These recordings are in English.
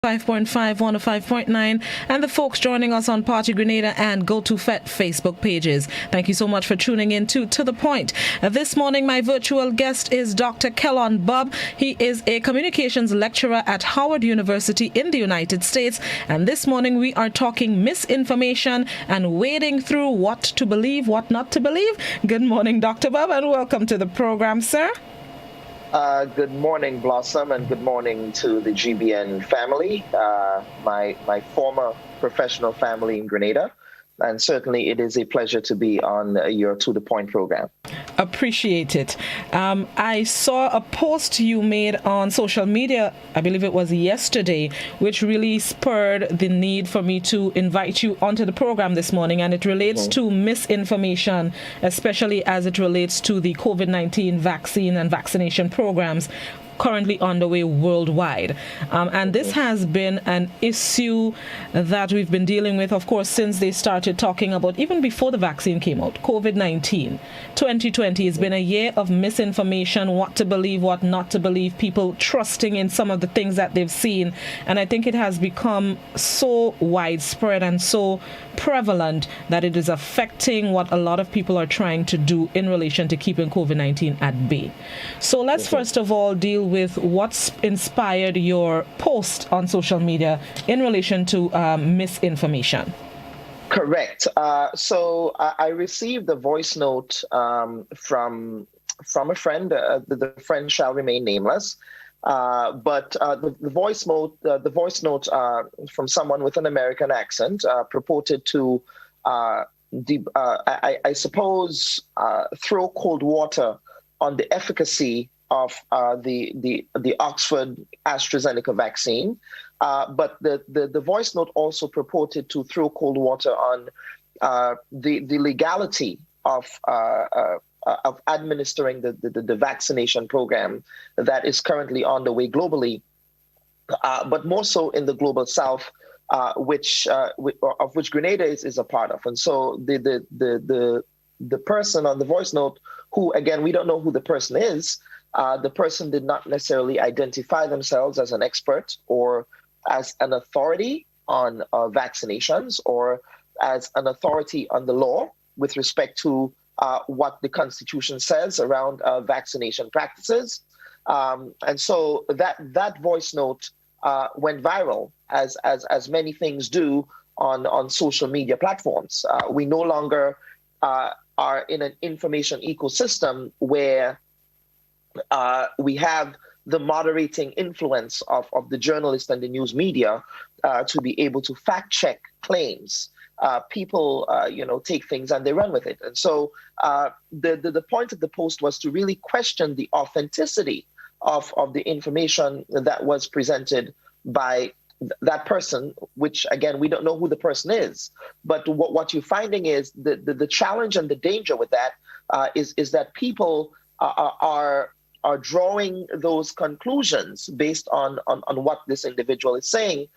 5.5, 105.9, and the folks joining us on Party Grenada and Go to FET Facebook pages. Thank you so much for tuning in to The Point. This morning, my virtual guest is Dr. Kellon Bubb. He is a communications lecturer at Howard University in the United States. And this morning, we are talking misinformation and wading through what to believe, what not to believe. Good morning, Dr. Bubb, and welcome to the program, sir. Good morning, Blossom, and good morning to the GBN family, my former professional family in Grenada. And certainly it is a pleasure to be on your To The Point program. Appreciate it. I saw a post you made on social media, I believe it was yesterday, which really spurred the need for me to invite you onto the program this morning. And it relates to misinformation, especially as it relates to the COVID-19 vaccine and vaccination programs currently underway worldwide. And this has been an issue that we've been dealing with, of course, since they started talking about, even before the vaccine came out, COVID-19. 2020 has been a year of misinformation, what to believe, what not to believe, people trusting in some of the things that they've seen. And I think it has become so widespread and so prevalent that it is affecting what a lot of people are trying to do in relation to keeping COVID-19 at bay. So let's first of all deal with what's inspired your post on social media in relation to misinformation. Correct. So I received a voice note from a friend. The friend shall remain nameless. But the voice note from someone with an American accent purported to, I suppose, throw cold water on the efficacy of the Oxford AstraZeneca vaccine. But the voice note also purported to throw cold water on the legality of administering the vaccination program that is currently underway globally, but more so in the global South, of which Grenada is a part of. And so the person on the voice note, who again we don't know who the person is, the person did not necessarily identify themselves as an expert or as an authority on vaccinations or as an authority on the law with respect to what the Constitution says around vaccination practices. And so that voice note went viral, as many things do on social media platforms. We no longer are in an information ecosystem where we have the moderating influence of the journalist and the news media to be able to fact check claims. People, take things and they run with it. And so the point of the post was to really question the authenticity of the information that was presented by that person, which, again, we don't know who the person is. But what you're finding is the challenge and the danger with that is that people are drawing those conclusions based on what this individual is saying,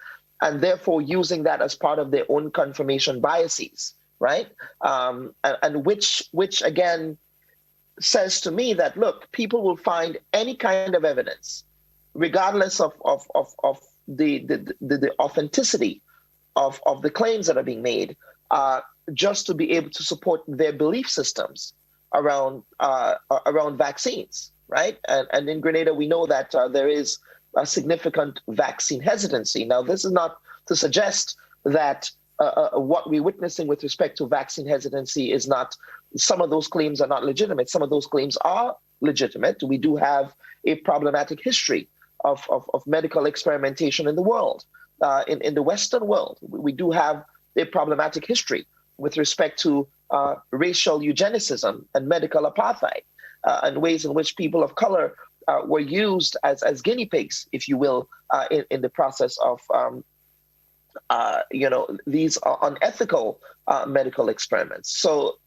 and therefore using that as part of their own confirmation biases, right? And which again says to me that, look, people will find any kind of evidence, regardless of the authenticity of the claims that are being made, just to be able to support their belief systems around vaccines, right? And in Grenada, we know that there is a significant vaccine hesitancy. Now, this is not to suggest that what we're witnessing with respect to vaccine hesitancy is not, some of those claims are not legitimate. Some of those claims are legitimate. We do have a problematic history of medical experimentation in the world. In the Western world, we do have a problematic history with respect to racial eugenicism and medical apartheid, and ways in which people of color were used as guinea pigs, if you will, in the process of these unethical medical experiments. So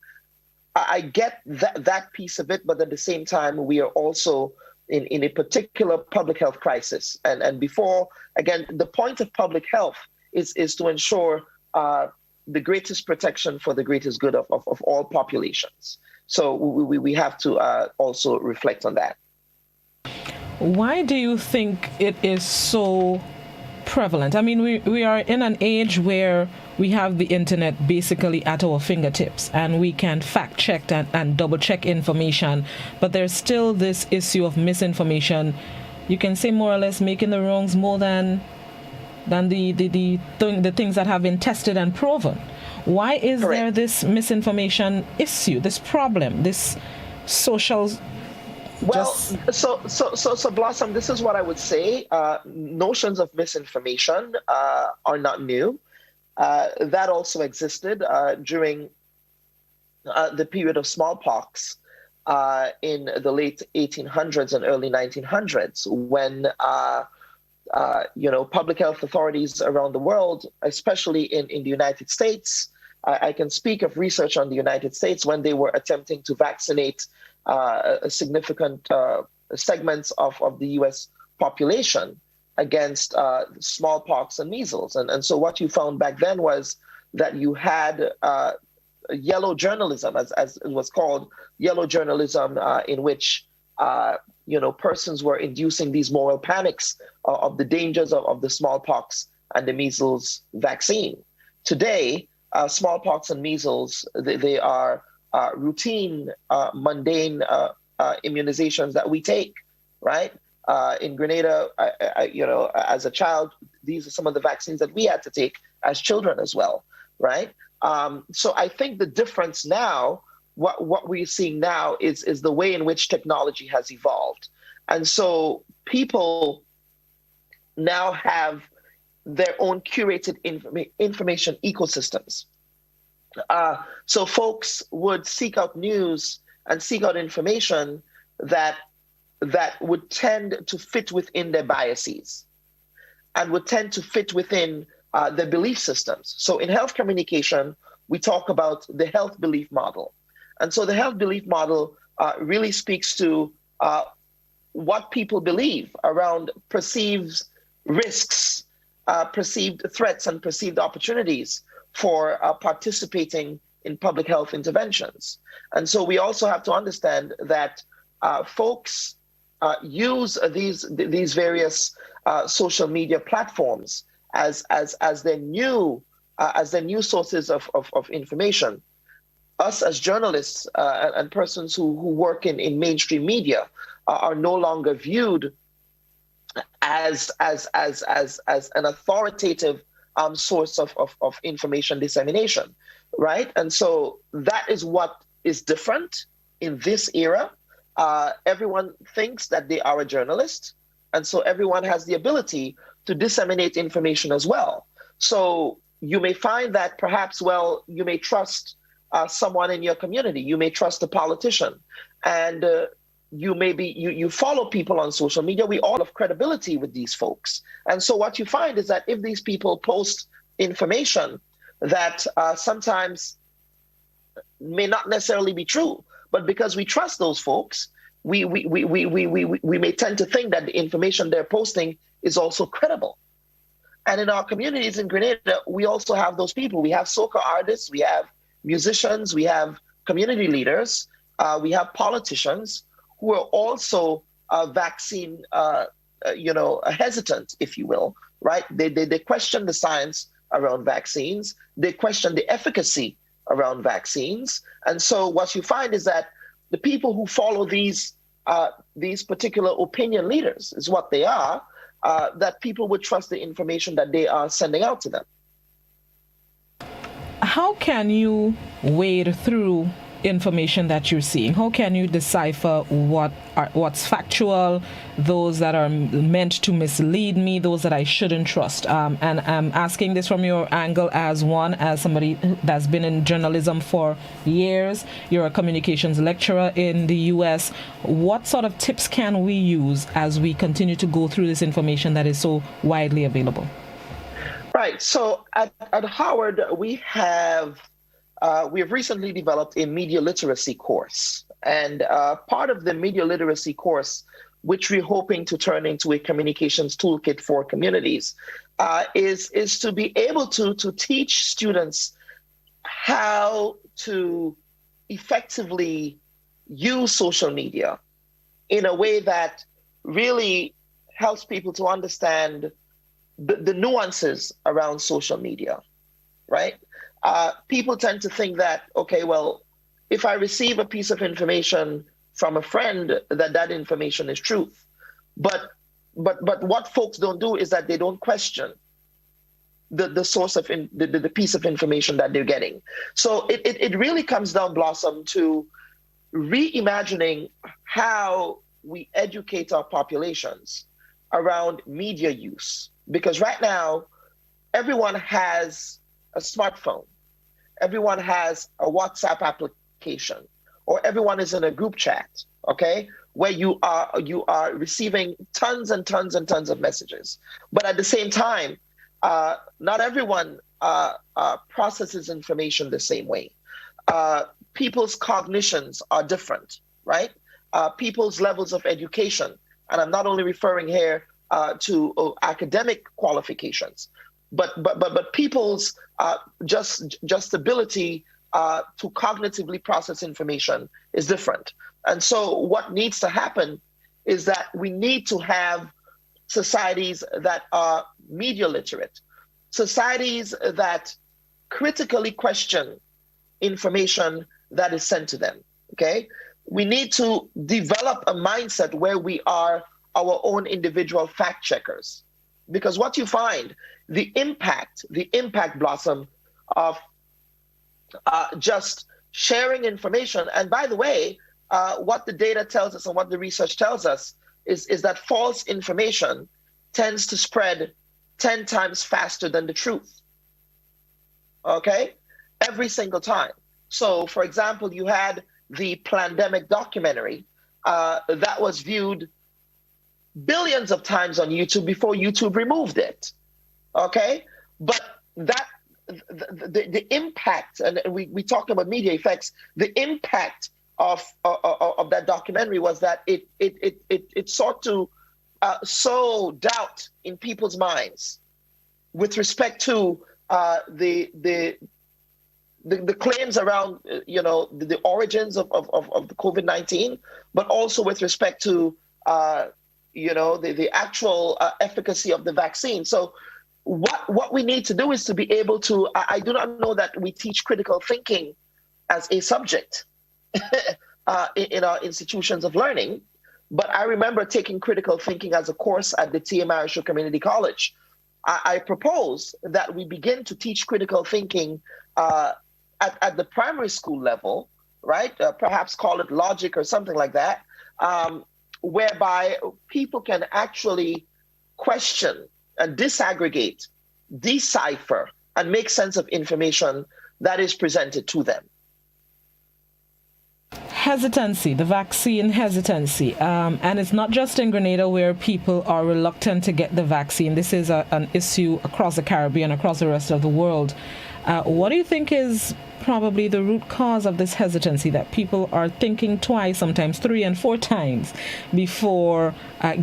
I get that piece of it, but at the same time, we are also in a particular public health crisis. And before, again, the point of public health is to ensure the greatest protection for the greatest good of all populations. So we have to also reflect on that. Why do you think it is so prevalent? I mean, we are in an age where we have the internet basically at our fingertips and we can fact check and double check information, but there's still this issue of misinformation. You can say more or less making the wrongs more than the things that have been tested and proven. Why is Correct. there this misinformation issue, this problem, this social? Well, so Blossom, this is what I would say. Notions of misinformation are not new. That also existed during the period of smallpox in the late 1800s and early 1900s, when public health authorities around the world, especially in the United States, I can speak of research on the United States when they were attempting to vaccinate a significant segments of the U.S. population against smallpox and measles. And so what you found back then was that you had yellow journalism, as it was called, yellow journalism, in which persons were inducing these moral panics of the dangers of the smallpox and the measles vaccine. Today, smallpox and measles, they are routine, mundane immunizations that we take, right? In Grenada, as a child, these are some of the vaccines that we had to take as children as well, right? So I think the difference now, what we're seeing now is the way in which technology has evolved. And so people now have their own curated information ecosystems. So folks would seek out news and seek out information that would tend to fit within their biases and would tend to fit within their belief systems. So in health communication, we talk about the health belief model. And so the health belief model really speaks to what people believe around perceived risks, perceived threats, and perceived opportunities for participating in public health interventions. And so we also have to understand that folks use these various social media platforms as their new sources of information. Us as journalists and persons who work in mainstream media are no longer viewed as an authoritative source of information dissemination, right? And so that is what is different in this era. Everyone thinks that they are a journalist, and so everyone has the ability to disseminate information as well. So you may find that perhaps, you may trust someone in your community, you may trust a politician, and you follow people on social media. We all have credibility with these folks. And so what you find is that if these people post information that sometimes may not necessarily be true, but because we trust those folks, we may tend to think that the information they're posting is also credible. And in our communities in Grenada, we also have those people. We have soca artists, we have musicians, we have community leaders, we have politicians who are also vaccine, hesitant, if you will, right? They question the science around vaccines. They question the efficacy around vaccines. And so what you find is that the people who follow these particular opinion leaders is what they are, that people would trust the information that they are sending out to them. How can you wade through information that you're seeing? How can you decipher what's factual, those that are meant to mislead me, those that I shouldn't trust? And I'm asking this from your angle as somebody that's been in journalism for years. You're a communications lecturer in the U.S. What sort of tips can we use as we continue to go through this information that is so widely available? Right. So at Howard, we have recently developed a media literacy course. And part of the media literacy course, which we're hoping to turn into a communications toolkit for communities, is to be able to teach students how to effectively use social media in a way that really helps people to understand the nuances around social media, right? People tend to think that, okay, well, if I receive a piece of information from a friend, that information is truth. But what folks don't do is that they don't question the source of the piece of information that they're getting. So it really comes down, Blossom, to reimagining how we educate our populations around media use. Because right now, everyone has a smartphone, everyone has a WhatsApp application, or everyone is in a group chat, okay, where you are receiving tons and tons and tons of messages. But at the same time, not everyone processes information the same way. People's cognitions are different, right? People's levels of education, and I'm not only referring here to academic qualifications, but people's just ability to cognitively process information is different. And so what needs to happen is that we need to have societies that are media literate, societies that critically question information that is sent to them, okay? We need to develop a mindset where we are our own individual fact checkers. Because what you find, the impact, Blossom, of just sharing information, and by the way, what the data tells us and what the research tells us is that false information tends to spread 10 times faster than the truth, okay? Every single time. So, for example, you had the Plandemic documentary that was viewed billions of times on YouTube before YouTube removed it, okay? But that the impact, and we talked about media effects, the impact of that documentary was that it sought to sow doubt in people's minds with respect to the claims around the origins of the COVID-19, but also with respect to the actual efficacy of the vaccine. So what we need to do is to be able to, I do not know that we teach critical thinking as a subject in our institutions of learning, but I remember taking critical thinking as a course at the TMI Community College. I propose that we begin to teach critical thinking at the primary school level, right? Perhaps call it logic or something like that, whereby people can actually question and disaggregate, decipher, and make sense of information that is presented to them. Hesitancy, the vaccine hesitancy. And it's not just in Grenada where people are reluctant to get the vaccine. This is an issue across the Caribbean, across the rest of the world. What do you think is probably the root cause of this hesitancy, that people are thinking twice, sometimes 3 and 4 times before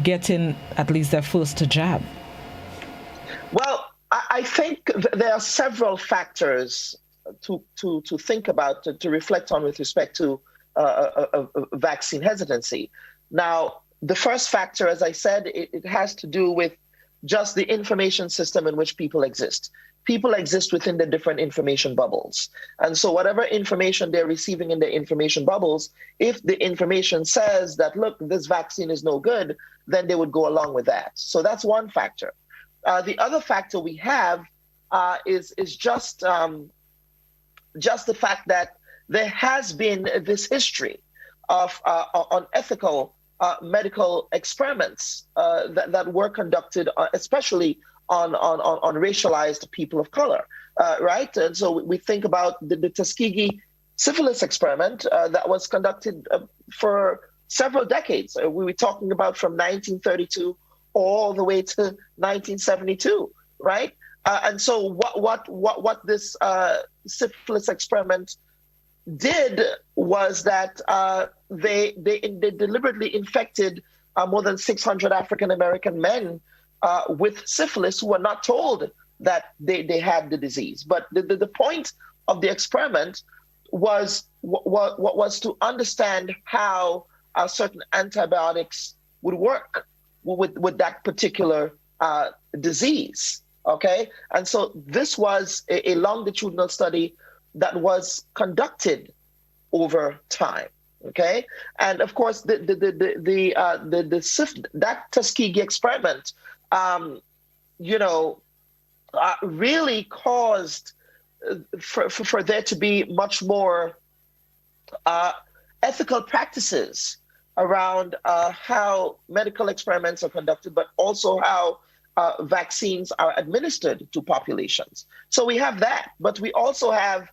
getting at least their first jab? Well, I think there are several factors to think about, to reflect on with respect to vaccine hesitancy. Now, the first factor, as I said, it has to do with just the information system in which people exist. People exist within the different information bubbles. And so whatever information they're receiving in the information bubbles, if the information says that, look, this vaccine is no good, then they would go along with that. So that's one factor. The other factor we have is just the fact that there has been this history of unethical medical experiments that were conducted, especially on racialized people of color, right? And so we think about the Tuskegee syphilis experiment that was conducted for several decades. We were talking about from 1932 all the way to 1972, right? And so what this syphilis experiment did was that they deliberately infected more than 600 African American men with syphilis who were not told that they had the disease. But the point of the experiment was to understand how certain antibiotics would work with that particular disease. Okay, and so this was a longitudinal study that was conducted over time. Okay, and of course that Tuskegee experiment, really caused for there to be much more ethical practices around how medical experiments are conducted, but also how vaccines are administered to populations. So we have that, but we also have,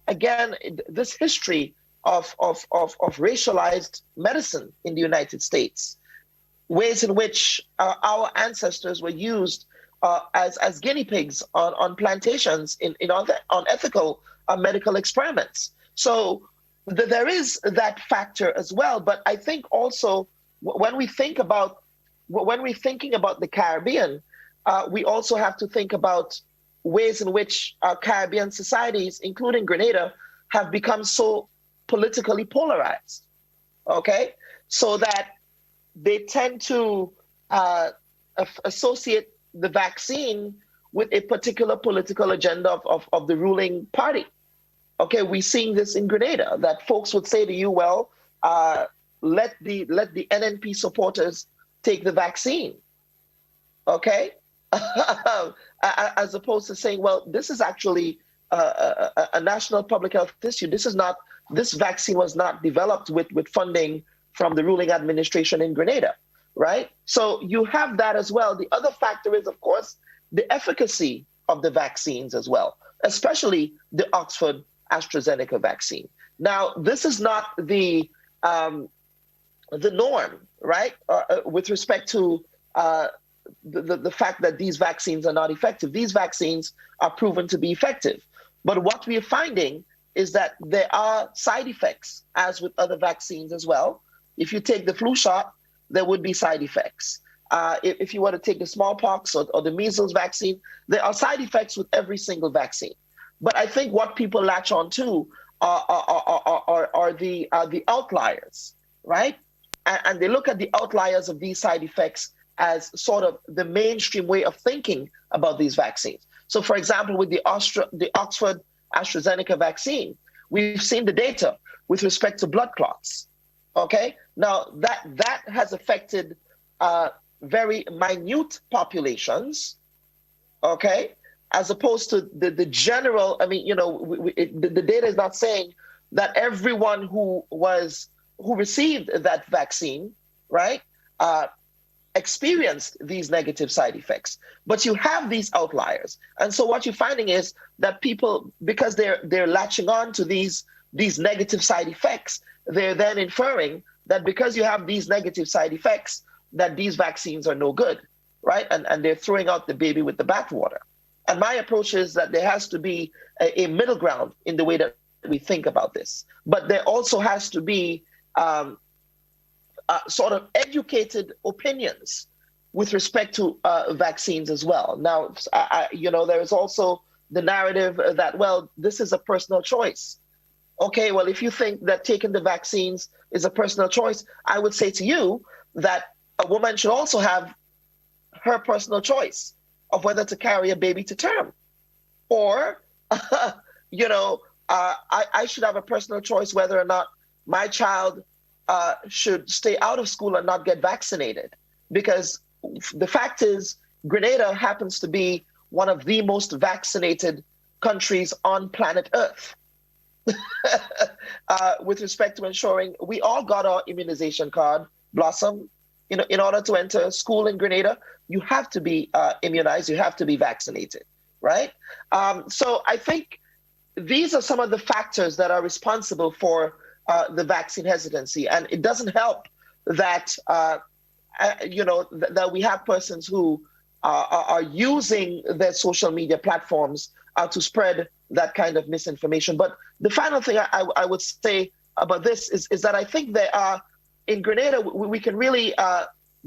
again, this history of racialized medicine in the United States, ways in which our ancestors were used as guinea pigs on plantations in unethical medical experiments. So there is that factor as well. But I think also when we're thinking about the Caribbean, we also have to think about ways in which Caribbean societies, including Grenada, have become so politically polarized, okay? So that they tend to associate the vaccine with a particular political agenda of the ruling party. Okay, we're seeing this in Grenada, that folks would say to you, well, let the NNP supporters take the vaccine, okay? As opposed to saying, well, this is actually a national public health issue. This vaccine was not developed with funding from the ruling administration in Grenada, right? So you have that as well. The other factor is, of course, the efficacy of the vaccines as well, especially the Oxford AstraZeneca vaccine. Now, this is not the norm, right? With respect to the fact that these vaccines are not effective. These vaccines are proven to be effective. But what we are finding is that there are side effects, as with other vaccines as well. If you take the flu shot, there would be side effects. If you were to take the smallpox or the measles vaccine, there are side effects with every single vaccine. But I think what people latch on to are the outliers, right? And they look at the outliers of these side effects as sort of the mainstream way of thinking about these vaccines. So, for example, with the Oxford AstraZeneca vaccine, we've seen the data with respect to blood clots. Okay, now that has affected very minute populations. Okay, as opposed to the general. I mean, the data is not saying that everyone who received that vaccine, right, experienced these negative side effects. But you have these outliers, and so what you're finding is that people, because they're latching on to these negative side effects, they're then inferring that because you have these negative side effects, that these vaccines are no good, right? And they're throwing out the baby with the bathwater. And my approach is that there has to be a middle ground in the way that we think about this. But there also has to be sort of educated opinions with respect to vaccines as well. Now, there is also the narrative that, well, this is a personal choice. Okay, well, if you think that taking the vaccines is a personal choice, I would say to you that a woman should also have her personal choice of whether to carry a baby to term. Or, I should have a personal choice whether or not my child should stay out of school and not get vaccinated. Because the fact is, Grenada happens to be one of the most vaccinated countries on planet Earth. With respect to ensuring we all got our immunization card, Blossom. In order to enter school in Grenada, you have to be immunized, you have to be vaccinated, right? So I think these are some of the factors that are responsible for the vaccine hesitancy. And it doesn't help that, that we have persons who are using their social media platforms to spread that kind of misinformation. But the final thing I would say about this is that I think there are, in Grenada, we can really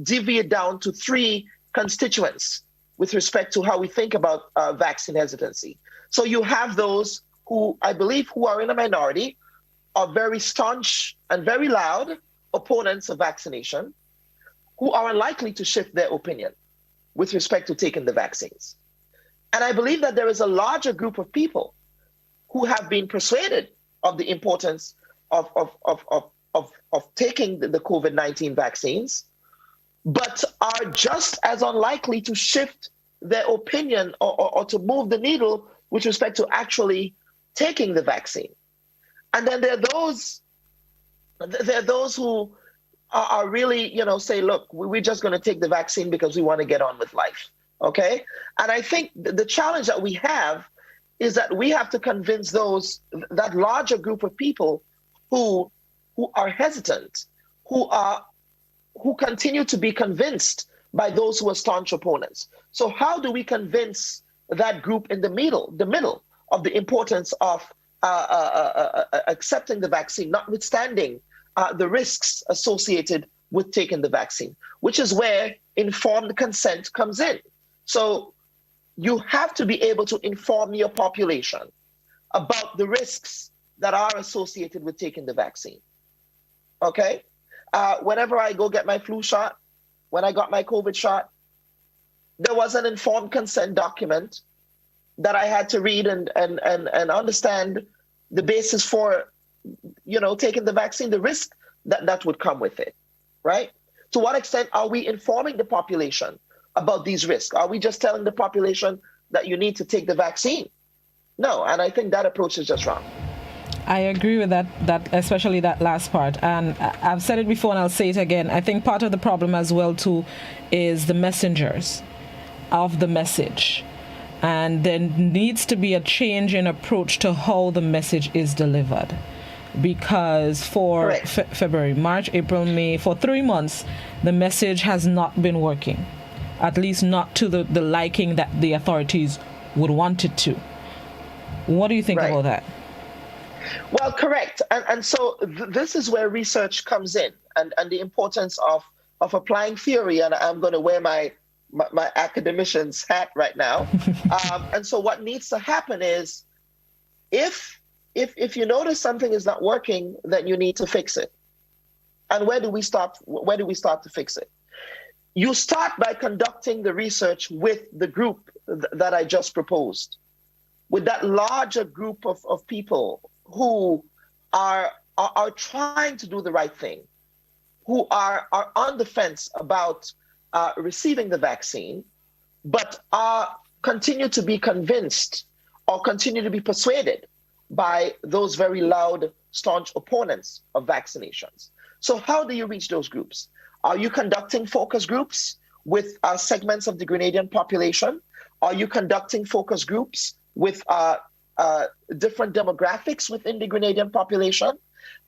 deviate down to three constituents with respect to how we think about vaccine hesitancy. So you have those who I believe who are in a minority, are very staunch and very loud opponents of vaccination, who are unlikely to shift their opinion. with respect to taking the vaccines. And I believe that there is a larger group of people who have been persuaded of the importance of taking the COVID-19 vaccines, but are just as unlikely to shift their opinion or to move the needle with respect to actually taking the vaccine. And then there are those who are really, say, look, we're just going to take the vaccine because we want to get on with life. Okay. And I think the challenge that we have is that we have to convince that larger group of people who are hesitant, who continue to be convinced by those who are staunch opponents. So how do we convince that group in the middle of the importance of accepting the vaccine, notwithstanding the risks associated with taking the vaccine, which is where informed consent comes in. So you have to be able to inform your population about the risks that are associated with taking the vaccine. Okay? Whenever I go get my flu shot, when I got my COVID shot, there was an informed consent document that I had to read and understand the basis for, taking the vaccine, the risk that would come with it, right? To what extent are we informing the population about these risks? Are we just telling the population that you need to take the vaccine? No, and I think that approach is just wrong. I agree with that, especially that last part. And I've said it before and I'll say it again. I think part of the problem as well, too, is the messengers of the message. And there needs to be a change in approach to how the message is delivered. Because for February, March, April, May, for 3 months, the message has not been working, at least not to the liking that the authorities would want it to. What do you think about that? Well, correct. And so this is where research comes in and the importance of applying theory. And I'm going to wear my academician's hat right now. And so what needs to happen is if you notice something is not working, then you need to fix it. And where do we start to fix it? You start by conducting the research with the group that I just proposed, with that larger group of people who are trying to do the right thing, who are on the fence about receiving the vaccine, but continue to be convinced or continue to be persuaded by those very loud, staunch opponents of vaccinations. So how do you reach those groups? Are you conducting focus groups with segments of the Grenadian population? Are you conducting focus groups with different demographics within the Grenadian population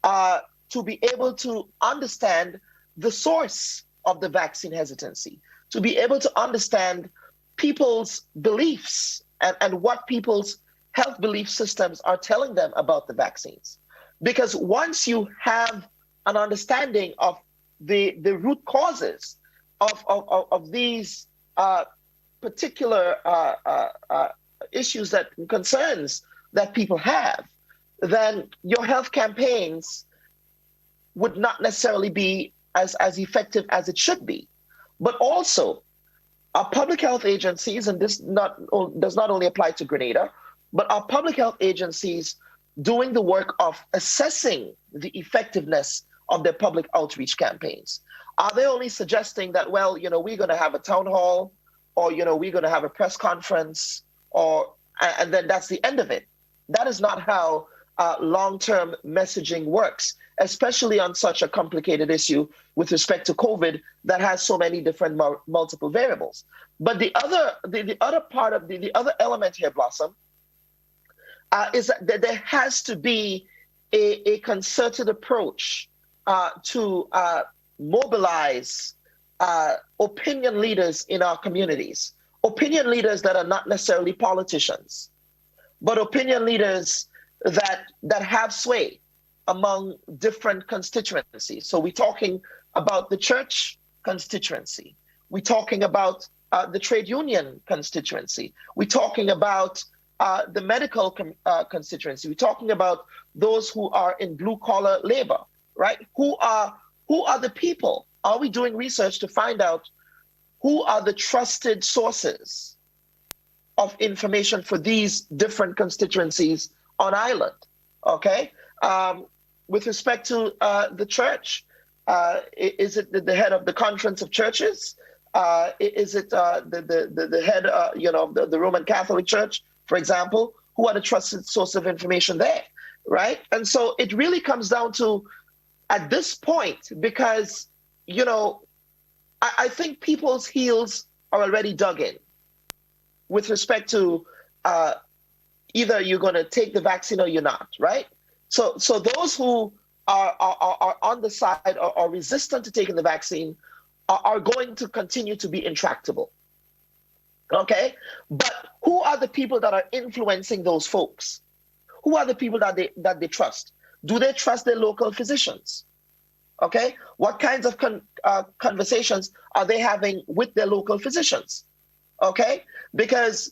to be able to understand the source of the vaccine hesitancy, to be able to understand people's beliefs and what people's health belief systems are telling them about the vaccines? Because once you have an understanding of the root causes of these particular issues concerns that people have, then your health campaigns would not necessarily be as effective as it should be. But also, our public health agencies, and this does not only apply to Grenada, but our public health agencies doing the work of assessing the effectiveness of their public outreach campaigns. Are they only suggesting that, well, we're going to have a town hall, or, we're going to have a press conference, and then that's the end of it? That is not how long-term messaging works, especially on such a complicated issue with respect to COVID that has so many different multiple variables. But the other part of the other element here, Blossom, is that there has to be a concerted approach to mobilize opinion leaders in our communities, opinion leaders that are not necessarily politicians, but opinion leaders that have sway among different constituencies. So we're talking about the church constituency. We're talking about the trade union constituency. We're talking about the medical constituency. We're talking about those who are in blue-collar labor, right? Who are the people? Are we doing research to find out who are the trusted sources of information for these different constituencies on island. Okay, with respect to the church, is it the head of the Conference of Churches? Is it the head, the Roman Catholic Church, for example? Who are the trusted source of information there, right? And so it really comes down to, at this point, because I think people's heels are already dug in with respect to either you're going to take the vaccine or you're not, right? So those who are on the side or are resistant to taking the vaccine are going to continue to be intractable, okay? But who are the people that are influencing those folks? Who are the people that they trust? Do they trust their local physicians? Okay, what kinds of conversations are they having with their local physicians? Okay, because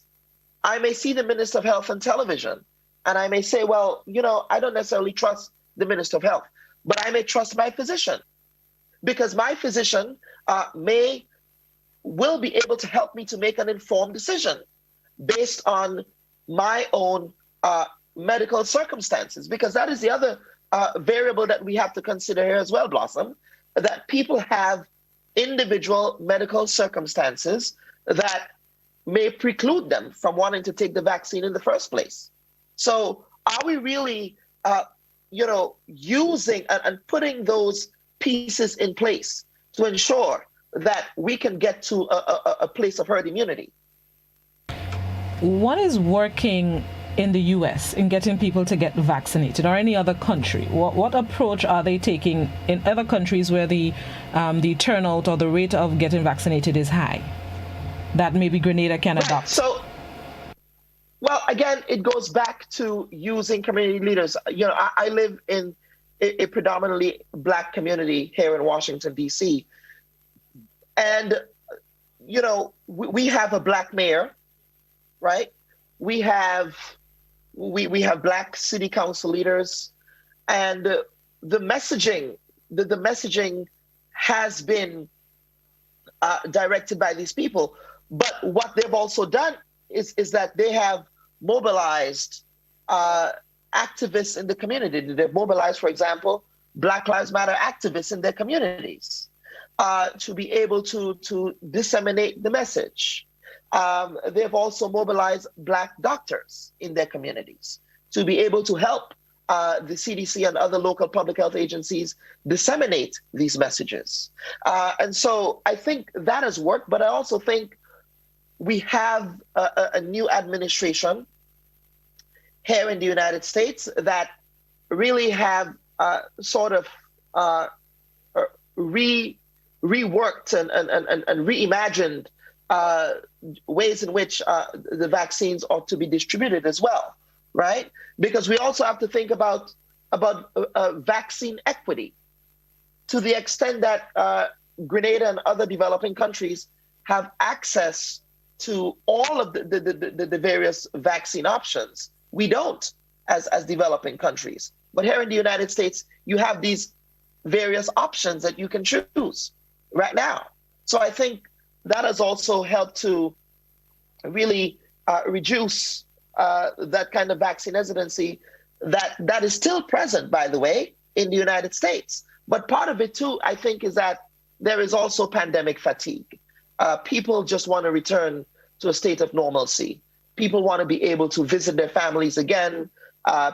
I may see the Minister of Health on television and I may say, well, I don't necessarily trust the Minister of Health, but I may trust my physician because my physician will be able to help me to make an informed decision based on my own medical circumstances, because that is the other variable that we have to consider here as well, Blossom, that people have individual medical circumstances that may preclude them from wanting to take the vaccine in the first place. So are we really, using and putting those pieces in place to ensure that we can get to a place of herd immunity? What is working in the US in getting people to get vaccinated, or any other country? What approach are they taking in other countries where the turnout or the rate of getting vaccinated is high that maybe Grenada can adopt? So, well, again, it goes back to using community leaders. I live in a predominantly Black community here in Washington, D.C. And, we have a Black mayor, right? We have Black city council leaders, and the messaging has been directed by these people. But what they've also done is that they have mobilized activists in the community. They've mobilized, for example, Black Lives Matter activists in their communities to be able to disseminate the message. They've also mobilized Black doctors in their communities to be able to help the CDC and other local public health agencies disseminate these messages. And so I think that has worked, but I also think we have a new administration here in the United States that really have sort of reworked and reimagined ways in which the vaccines ought to be distributed as well, right? Because we also have to think about vaccine equity to the extent that Grenada and other developing countries have access to all of the various vaccine options. We don't as developing countries. But here in the United States, you have these various options that you can choose right now. So I think that has also helped to really reduce that kind of vaccine hesitancy that is still present, by the way, in the United States. But part of it too, I think, is that there is also pandemic fatigue. People just want to return to a state of normalcy. People want to be able to visit their families again.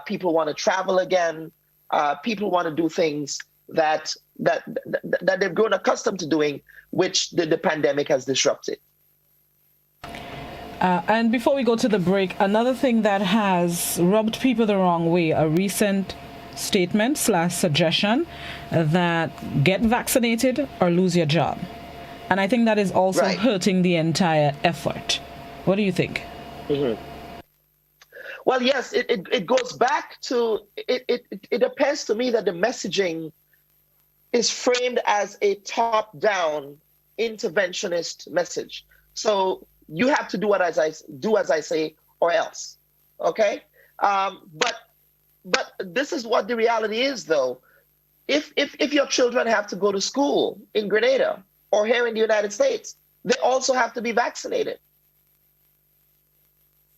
People want to travel again. People want to do things that they've grown accustomed to doing, which the pandemic has disrupted. And before we go to the break, another thing that has rubbed people the wrong way, a recent statement / suggestion that get vaccinated or lose your job. And I think that is also hurting the entire effort. What do you think? Mm-hmm. Well, yes, it goes back to, it appears to me that the messaging is framed as a top-down interventionist message. So you have to do as I say, or else. Okay, but this is what the reality is, though. If your children have to go to school in Grenada or here in the United States, they also have to be vaccinated.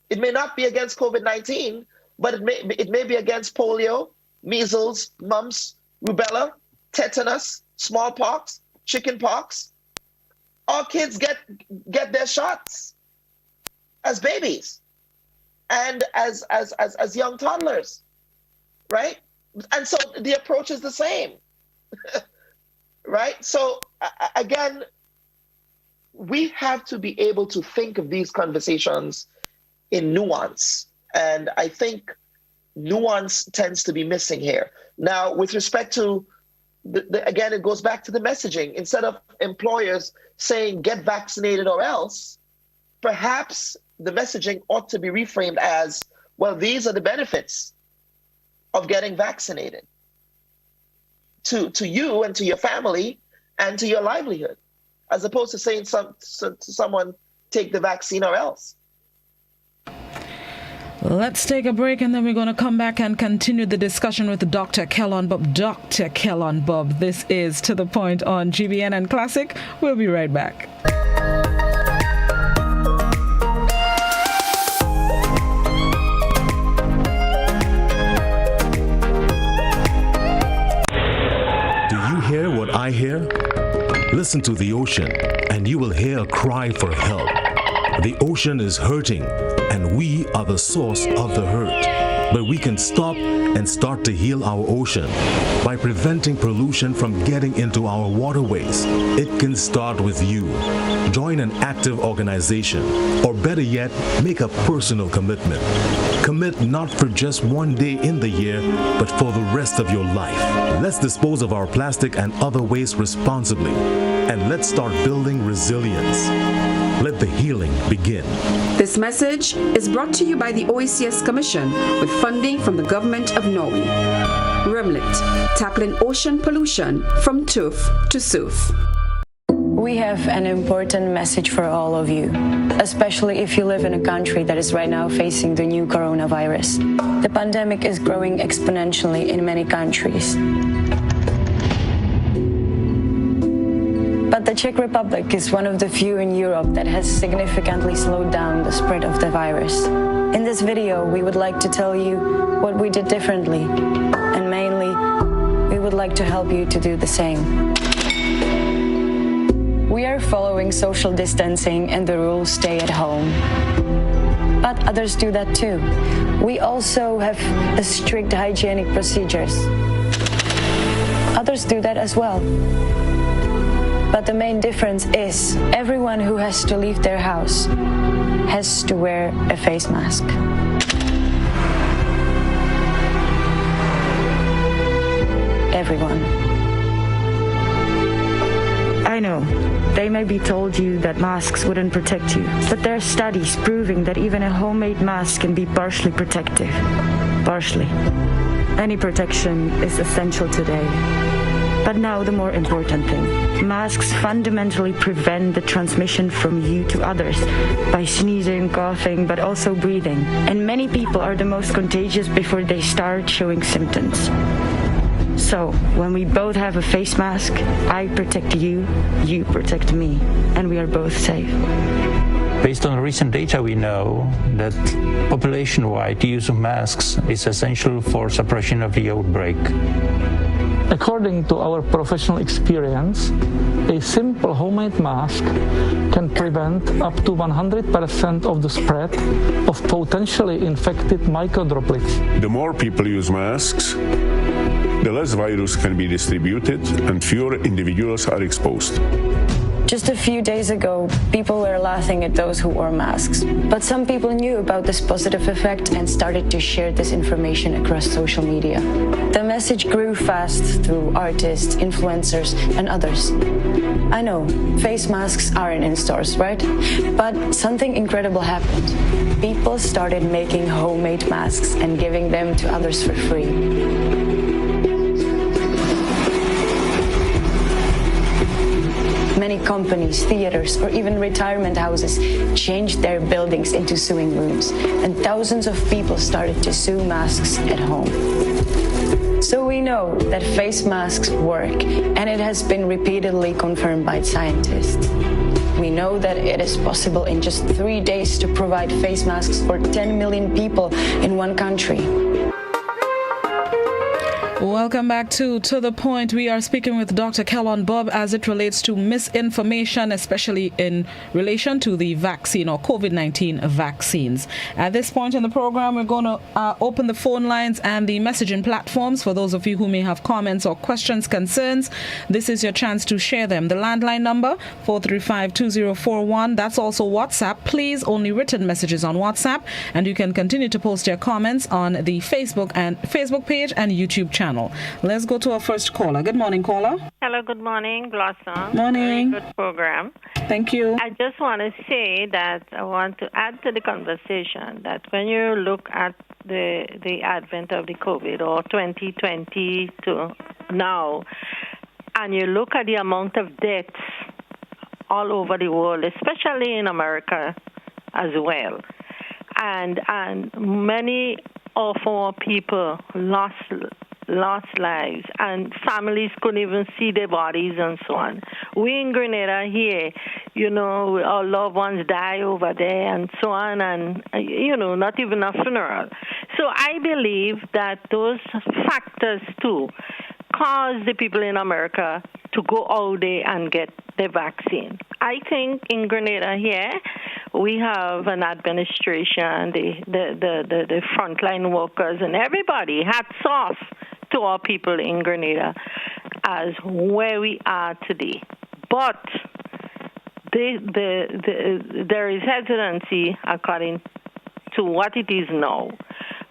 It may not be against COVID-19, but it may be against polio, measles, mumps, rubella, tetanus, smallpox, chickenpox. All kids get their shots as babies and as young toddlers, right? And so the approach is the same, right? So again, we have to be able to think of these conversations in nuance. And I think nuance tends to be missing here. Now, with respect to, again, it goes back to the messaging. Instead of employers saying, get vaccinated or else, perhaps the messaging ought to be reframed as, well, these are the benefits of getting vaccinated to you and to your family and to your livelihood, as opposed to saying to someone, take the vaccine or else. Let's take a break and then we're going to come back and continue the discussion with Dr. Kellon Bob. Dr. Kellon Bob, this is To The Point on GBN and Classic. We'll be right back. Do you hear what I hear? Listen to the ocean and you will hear a cry for help. The ocean is hurting, and we are the source of the hurt. But we can stop and start to heal our ocean by preventing pollution from getting into our waterways. It can start with you. Join an active organization, or better yet, make a personal commitment. Commit not for just one day in the year, but for the rest of your life. Let's dispose of our plastic and other waste responsibly, and let's start building resilience. Let the healing begin. This message is brought to you by the OECS Commission with funding from the Government of Norway. Remlit, tackling ocean pollution from tooth to sooth. We have an important message for all of you, especially if you live in a country that is right now facing the new coronavirus. The pandemic is growing exponentially in many countries. But the Czech Republic is one of the few in Europe that has significantly slowed down the spread of the virus. In this video, we would like to tell you what we did differently, and mainly, we would like to help you to do the same. We are following social distancing and the rules stay at home. But others do that too. We also have strict hygienic procedures. Others do that as well. But the main difference is everyone who has to leave their house has to wear a face mask. Everyone. I know, they may be told you that masks wouldn't protect you, but there are studies proving that even a homemade mask can be partially protective. Partially. Any protection is essential today. But now the more important thing. Masks fundamentally prevent the transmission from you to others by sneezing, coughing, but also breathing. And many people are the most contagious before they start showing symptoms. So, when we both have a face mask, I protect you, you protect me, and we are both safe. Based on recent data, we know that population-wide the use of masks is essential for suppression of the outbreak. According to our professional experience, a simple homemade mask can prevent up to 100% of the spread of potentially infected microdroplets. The more people use masks, the less virus can be distributed and fewer individuals are exposed. Just a few days ago, people were laughing at those who wore masks. But some people knew about this positive effect and started to share this information across social media. The message grew fast through artists, influencers, and others. I know, face masks aren't in stores, right? But something incredible happened. People started making homemade masks and giving them to others for free. Many companies, theaters, or even retirement houses changed their buildings into sewing rooms, and thousands of people started to sew masks at home. So we know that face masks work, and it has been repeatedly confirmed by scientists. We know that it is possible in just 3 days to provide face masks for 10 million people in one country. Welcome back to The Point. We are speaking with Dr. Kellon Bob as it relates to misinformation, especially in relation to the vaccine or COVID-19 vaccines. At this point in the program, we're going to open the phone lines and the messaging platforms for those of you who may have comments or questions, concerns. This is your chance to share them. The landline number, 435-2041. That's also WhatsApp. Please, only written messages on WhatsApp. And you can continue to post your comments on the Facebook page and YouTube channel. Let's go to our first caller. Good morning, caller. Hello, good morning, Blossom. Morning. Very good program. Thank you. I just want to say that I want to add to the conversation that when you look at the advent of the COVID or 2020 to now, and you look at the amount of deaths all over the world, especially in America as well, and many of our people lost lives, and families couldn't even see their bodies and so on. We in Grenada here, our loved ones die over there and so on, and, not even a funeral. So I believe that those factors, too, cause the people in America to go out there and get the vaccine. I think in Grenada here, we have an administration, the frontline workers, and everybody. Hats off to our people in Grenada as where we are today. But there is hesitancy according to what it is now.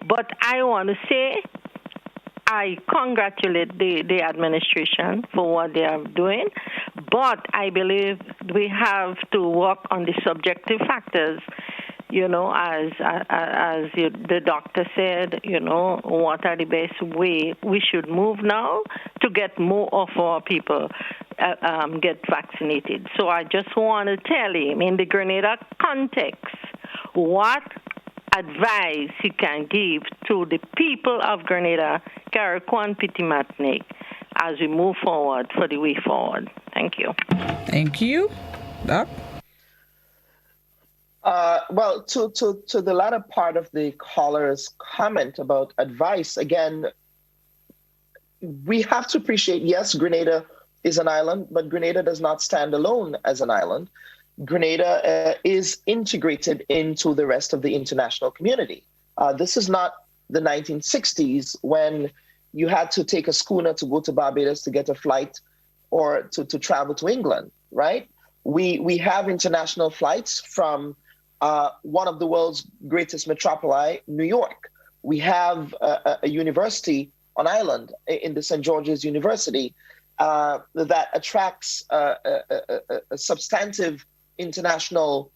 But I want to say I congratulate the administration for what they are doing, but I believe we have to work on the subjective factors, as the doctor said, what are the best way we should move now to get more of our people get vaccinated. So I just want to tell him in the Grenada context what advice he can give to the people of Grenada, Carriacou, Petite Martinique, as we move forward for the way forward. Thank you. Thank you. Doc? Well, to the latter part of the caller's comment about advice, again, we have to appreciate, yes, Grenada is an island, but Grenada does not stand alone as an island. Grenada is integrated into the rest of the international community. This is not the 1960s when you had to take a schooner to go to Barbados to get a flight or to travel to England, right? We have international flights from one of the world's greatest metropoli, New York. We have a university on island in the St. George's University that attracts a substantive international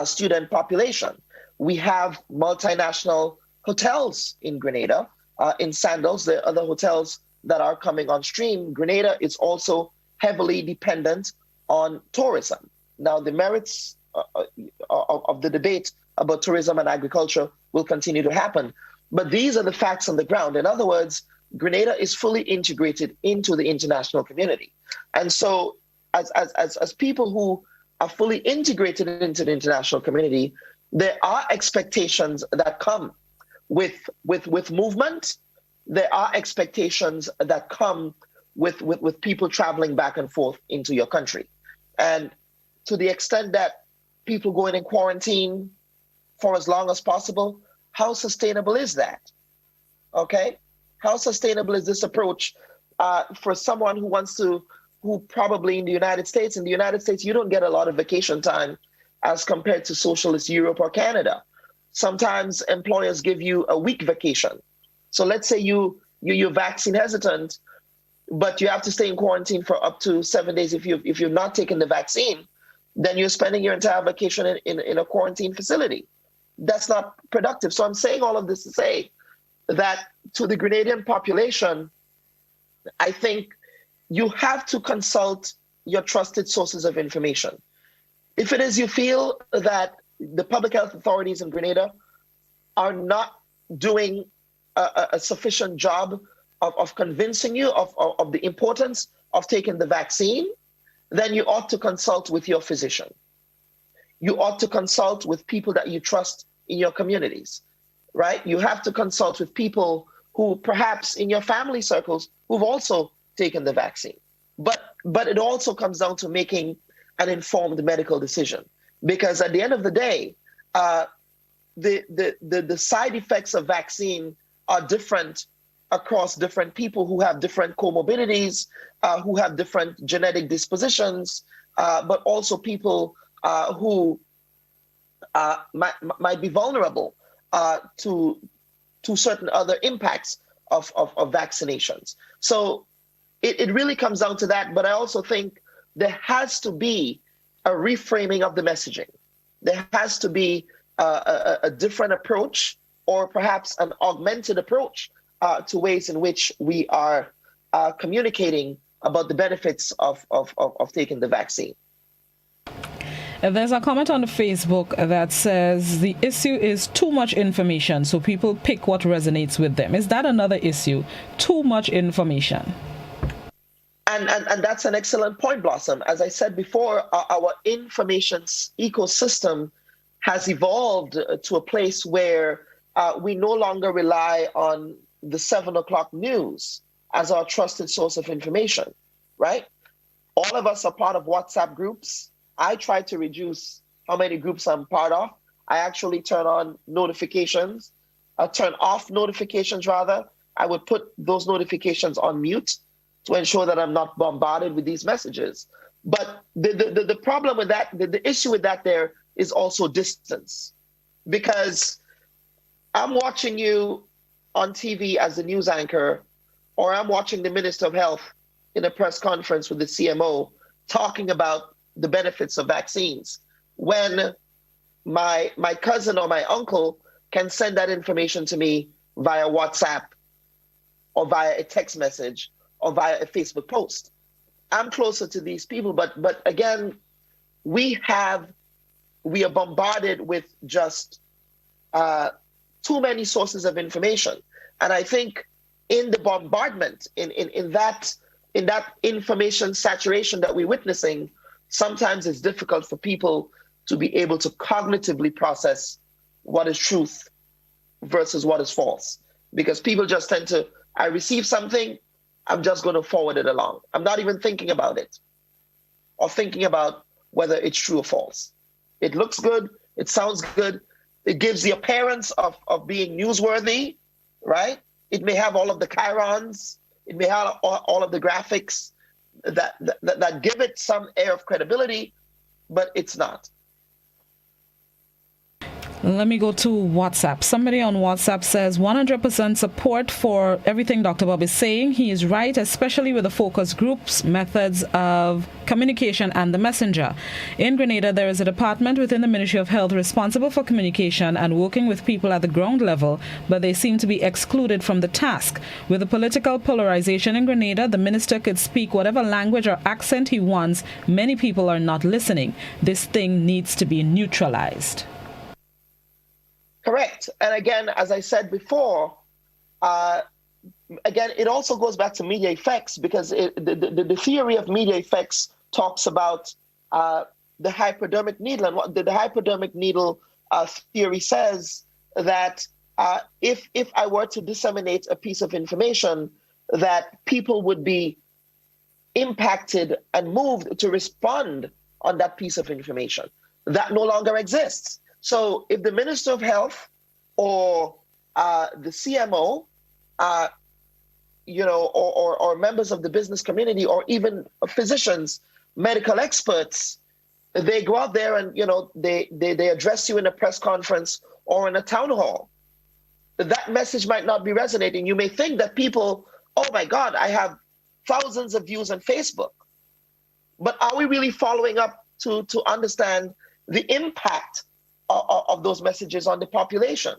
student population. We have multinational hotels in Grenada. In Sandals, there are other hotels that are coming on stream. Grenada is also heavily dependent on tourism. Now, the merits of the debate about tourism and agriculture will continue to happen. But these are the facts on the ground. In other words, Grenada is fully integrated into the international community. And so as people who are fully integrated into the international community, there are expectations that come with movement. There are expectations that come with people traveling back and forth into your country. And to the extent that people going in quarantine for as long as possible, how sustainable is that? Okay? How sustainable is this approach for someone who probably in the United States, you don't get a lot of vacation time as compared to socialist Europe or Canada. Sometimes employers give you a week vacation. So let's say you're vaccine hesitant, but you have to stay in quarantine for up to 7 days. If you're not taking the vaccine, then you're spending your entire vacation in a quarantine facility. That's not productive. So I'm saying all of this to say that to the Grenadian population, I think you have to consult your trusted sources of information. If it is you feel that the public health authorities in Grenada are not doing a sufficient job of convincing you of the importance of taking the vaccine, then you ought to consult with your physician. You ought to consult with people that you trust in your communities, right? You have to consult with people who perhaps in your family circles who've also taken the vaccine. But it also comes down to making an informed medical decision, because at the end of the day, the side effects of vaccine are different across different people who have different comorbidities, who have different genetic dispositions, but also people who might be vulnerable to certain other impacts of vaccinations. So it really comes down to that. But I also think there has to be a reframing of the messaging. There has to be a different approach, or perhaps an augmented approach to ways in which we are communicating about the benefits of taking the vaccine. There's a comment on the Facebook that says the issue is too much information, so people pick what resonates with them. Is that another issue? Too much information. And that's an excellent point, Blossom. As I said before, our information ecosystem has evolved to a place where we no longer rely on the 7 o'clock news as our trusted source of information, right? All of us are part of WhatsApp groups. I try to reduce how many groups I'm part of. I actually turn on notifications, turn off notifications rather. I would put those notifications on mute to ensure that I'm not bombarded with these messages. But the problem with that, the issue with that there is also distance. Because I'm watching you on TV as a news anchor, or I'm watching the Minister of Health in a press conference with the CMO talking about the benefits of vaccines, when my cousin or my uncle can send that information to me via WhatsApp or via a text message or via a Facebook post. I'm closer to these people, but again, we are bombarded with just too many sources of information. And I think in the bombardment, in that information saturation that we're witnessing, sometimes it's difficult for people to be able to cognitively process what is truth versus what is false. Because people just tend to, I receive something, I'm just going to forward it along. I'm not even thinking about it or thinking about whether it's true or false. It looks good. It sounds good. It gives the appearance of being newsworthy, right? It may have all of the chyrons. It may have all of the graphics that give it some air of credibility, but it's not. Let me go to WhatsApp. Somebody on WhatsApp says 100% support for everything Dr. Bob is saying. He is right, especially with the focus groups, methods of communication, and the messenger. In Grenada, there is a department within the Ministry of Health responsible for communication and working with people at the ground level, but they seem to be excluded from the task. With the political polarization in Grenada, the minister could speak whatever language or accent he wants. Many people are not listening. This thing needs to be neutralized. Correct. And again, as I said before, again, it also goes back to media effects, because the theory of media effects talks about the hypodermic needle. And what the hypodermic needle theory says that if I were to disseminate a piece of information, that people would be impacted and moved to respond on that piece of information. That no longer exists. So if the Minister of Health or the CMO, or members of the business community, or even physicians, medical experts, they go out there and they address you in a press conference or in a town hall, that message might not be resonating. You may think that people, oh my God, I have thousands of views on Facebook. But are we really following up to understand the impact of those messages on the population?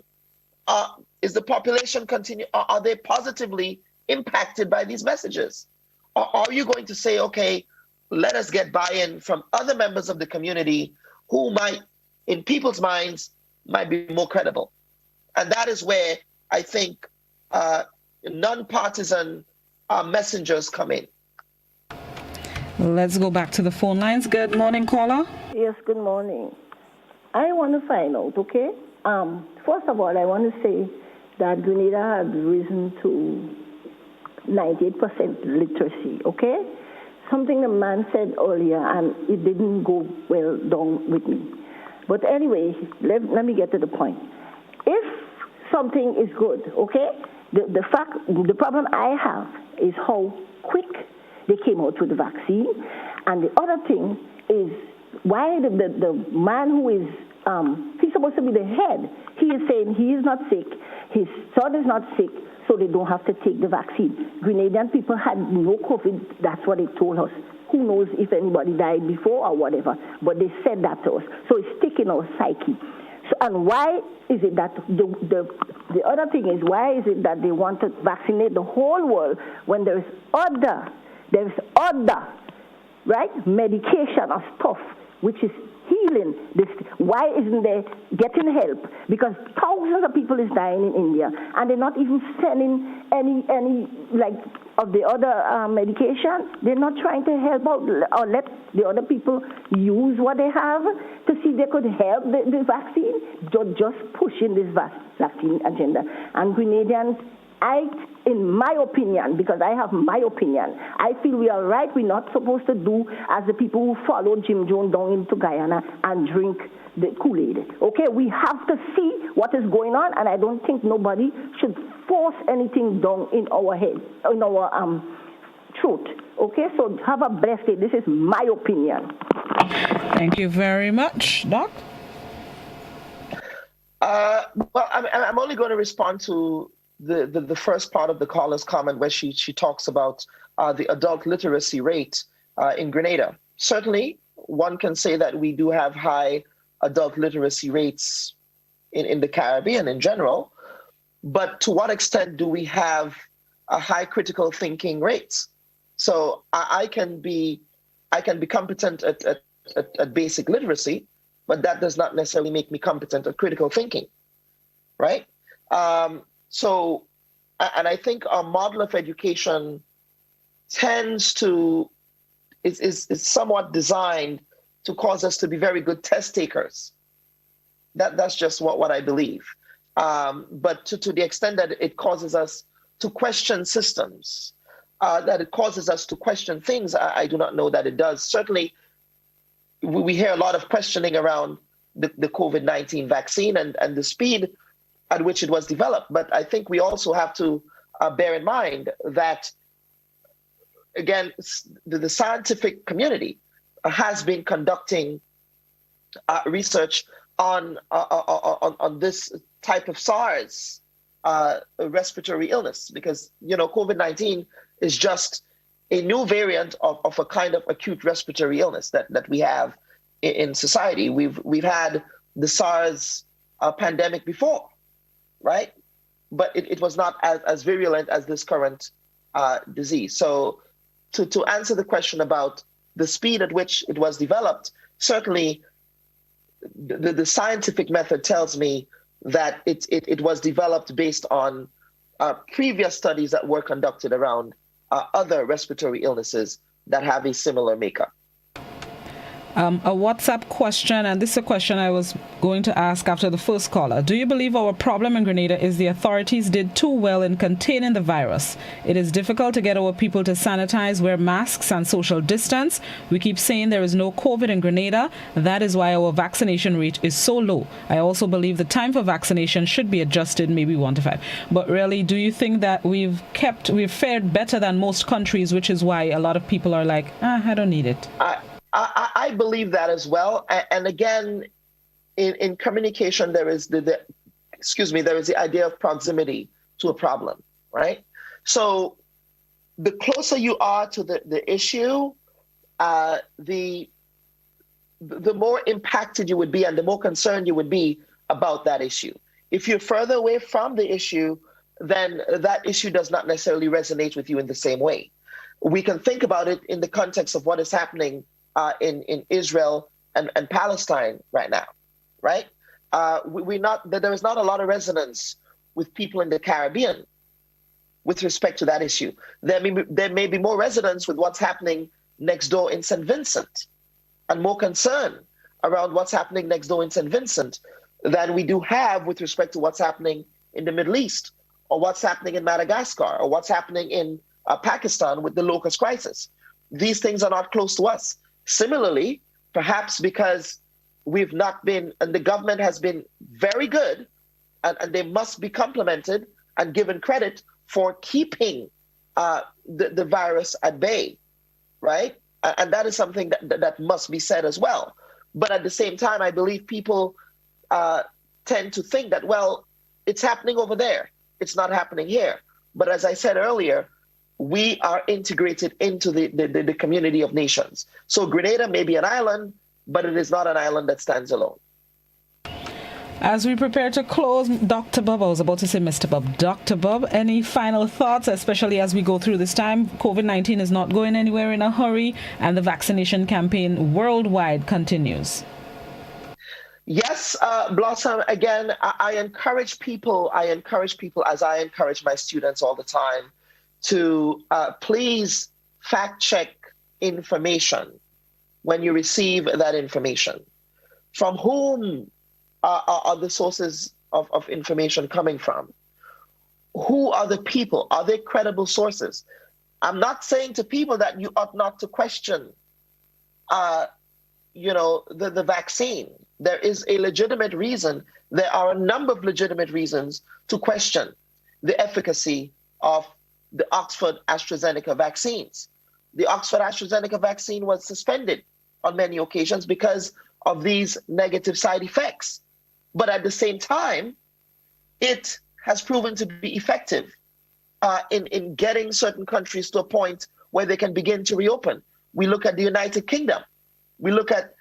Is the population are they positively impacted by these messages? Or are you going to say, okay, let us get buy-in from other members of the community who might, in people's minds, might be more credible? And that is where I think non-partisan messengers come in. Let's go back to the phone lines. Good morning, caller. Yes, good morning. I want to find out, okay? First of all, I want to say that Grenada has risen to 98% literacy, okay? Something the man said earlier, and it didn't go well down with me. But anyway, let me get to the point. If something is good, okay, the problem I have is how quick they came out with the vaccine. And the other thing is why the man who is, he's supposed to be the head, he is saying he is not sick, his son is not sick, so they don't have to take the vaccine. Grenadian people had no COVID, that's what they told us. Who knows if anybody died before or whatever, but they said that to us. So it's sticking our psyche. So, and why is it that the other thing is, why is it that they want to vaccinate the whole world when there's other, right, medication or stuff which is healing this? Why isn't there getting help? Because thousands of people is dying in India, and they're not even sending any like of the other medication. They're not trying to help out or let the other people use what they have to see if they could help the vaccine. Just pushing this vaccine agenda. And Grenadians, in my opinion, because I have my opinion, I feel we are right. We're not supposed to do as the people who followed Jim Jones down into Guyana and drink the Kool-Aid. Okay, we have to see what is going on, and I don't think nobody should force anything down in our head, in our throat. Okay, so have a blessed day. This is my opinion. Thank you very much, Doc. Well, I'm only going to respond to the first part of the caller's comment where she talks about the adult literacy rate in Grenada. Certainly, one can say that we do have high adult literacy rates in the Caribbean in general, but to what extent do we have a high critical thinking rates? So I can be competent at basic literacy, but that does not necessarily make me competent at critical thinking, right? So, and I think our model of education is somewhat designed to cause us to be very good test takers. That's just what I believe. But to the extent that it causes us to question systems, that it causes us to question things, I do not know that it does. Certainly, we hear a lot of questioning around the COVID-19 vaccine and the speed at which it was developed. But I think we also have to bear in mind that, again, the scientific community has been conducting research on this type of SARS respiratory illness, because COVID-19 is just a new variant of a kind of acute respiratory illness that we have in society. We've had the SARS pandemic before, right? But it was not as virulent as this current disease. So to answer the question about the speed at which it was developed, certainly the scientific method tells me that it was developed based on previous studies that were conducted around other respiratory illnesses that have a similar makeup. A WhatsApp question, and this is a question I was going to ask after the first caller. Do you believe our problem in Grenada is the authorities did too well in containing the virus? It is difficult to get our people to sanitize, wear masks, and social distance. We keep saying there is no COVID in Grenada. That is why our vaccination rate is so low. I also believe the time for vaccination should be adjusted, maybe 1 to 5. But really, do you think that we've fared better than most countries, which is why a lot of people are like, I don't need it? I believe that as well. And again, in communication, there is there is the idea of proximity to a problem, right? So the closer you are to the issue, the more impacted you would be and the more concerned you would be about that issue. If you're further away from the issue, then that issue does not necessarily resonate with you in the same way. We can think about it in the context of what is happening in Israel and Palestine right now, right? There is not a lot of resonance with people in the Caribbean with respect to that issue. There may be more resonance with what's happening next door in St. Vincent and more concern around what's happening next door in St. Vincent than we do have with respect to what's happening in the Middle East or what's happening in Madagascar or what's happening in Pakistan with the locust crisis. These things are not close to us. Similarly, perhaps because we've not been, and the government has been very good, and they must be complimented and given credit for keeping the virus at bay, right? And that is something that must be said as well. But at the same time, I believe people tend to think that, well, it's happening over there. It's not happening here. But as I said earlier, we are integrated into the community of nations. So Grenada may be an island, but it is not an island that stands alone. As we prepare to close, Dr. Bob, I was about to say Mr. Bob. Dr. Bob, any final thoughts, especially as we go through this time? COVID-19 is not going anywhere in a hurry, and the vaccination campaign worldwide continues. Yes, Blossom, again, I encourage people, as I encourage my students all the time, to please fact check information when you receive that information. From whom are the sources of information coming from? Who are the people? Are they credible sources? I'm not saying to people that you ought not to question, the vaccine. There is a legitimate reason. There are a number of legitimate reasons to question the efficacy of the Oxford AstraZeneca vaccines. The Oxford AstraZeneca vaccine was suspended on many occasions because of these negative side effects. But at the same time, it has proven to be effective in getting certain countries to a point where they can begin to reopen. We look at the United Kingdom. We look at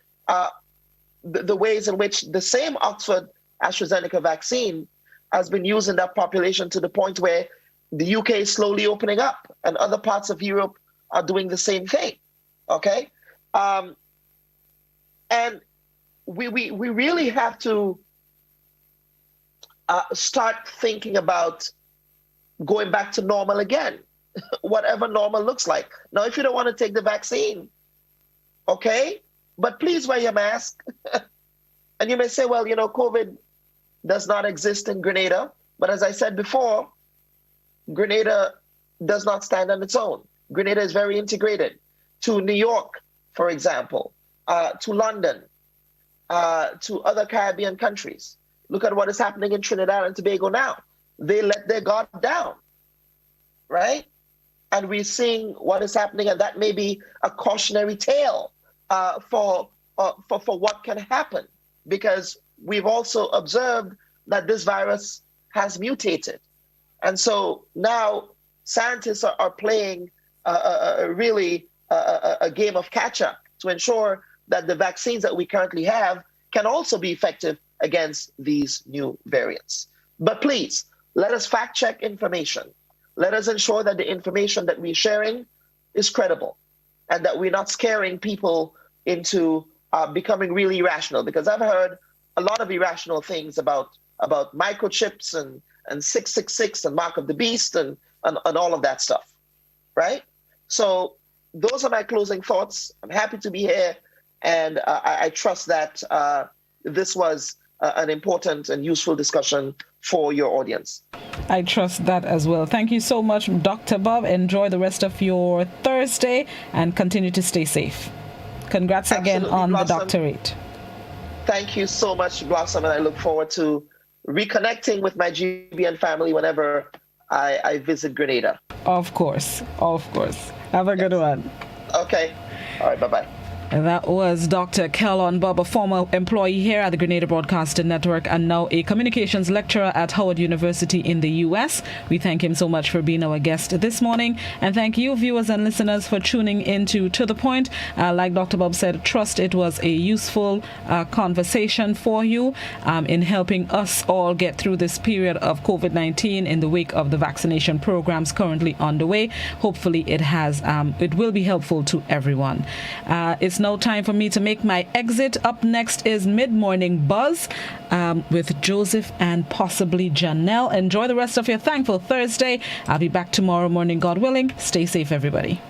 the ways in which the same Oxford AstraZeneca vaccine has been used in that population to the point where the UK is slowly opening up and other parts of Europe are doing the same thing, okay? And we really have to start thinking about going back to normal again, whatever normal looks like. Now, if you don't want to take the vaccine, okay, but please wear your mask. And you may say, well, COVID does not exist in Grenada. But as I said before, Grenada does not stand on its own. Grenada is very integrated to New York, for example, to London, to other Caribbean countries. Look at what is happening in Trinidad and Tobago now. They let their guard down, right? And we're seeing what is happening, and that may be a cautionary tale for what can happen, because we've also observed that this virus has mutated. And so now scientists are playing a game of catch-up to ensure that the vaccines that we currently have can also be effective against these new variants. But please, let us fact-check information. Let us ensure that the information that we're sharing is credible and that we're not scaring people into becoming really irrational, because I've heard a lot of irrational things about microchips and 666 and Mark of the Beast and all of that stuff, right? So those are my closing thoughts. I'm happy to be here, and I trust that this was an important and useful discussion for your audience. I trust that as well. Thank you so much, Dr. Bob. Enjoy the rest of your Thursday and continue to stay safe. Congrats again on Blossom. The doctorate. Thank you so much, Blossom, and I look forward to reconnecting with my GBN family whenever I visit Grenada. Of course. Have a good one. Okay. All right, bye-bye. And that was Dr. Kellon Bob, a former employee here at the Grenada Broadcasting Network and now a communications lecturer at Howard University in the U.S. We thank him so much for being our guest this morning. And thank you, viewers and listeners, for tuning into To The Point. Like Dr. Bob said, trust it was a useful conversation for you in helping us all get through this period of COVID-19 in the wake of the vaccination programs currently underway. Hopefully it will be helpful to everyone. It's now time for me to make my exit. Up next is Mid-Morning Buzz with Joseph and possibly Janelle. Enjoy the rest of your Thankful Thursday. I'll be back tomorrow morning, God willing. Stay safe, everybody.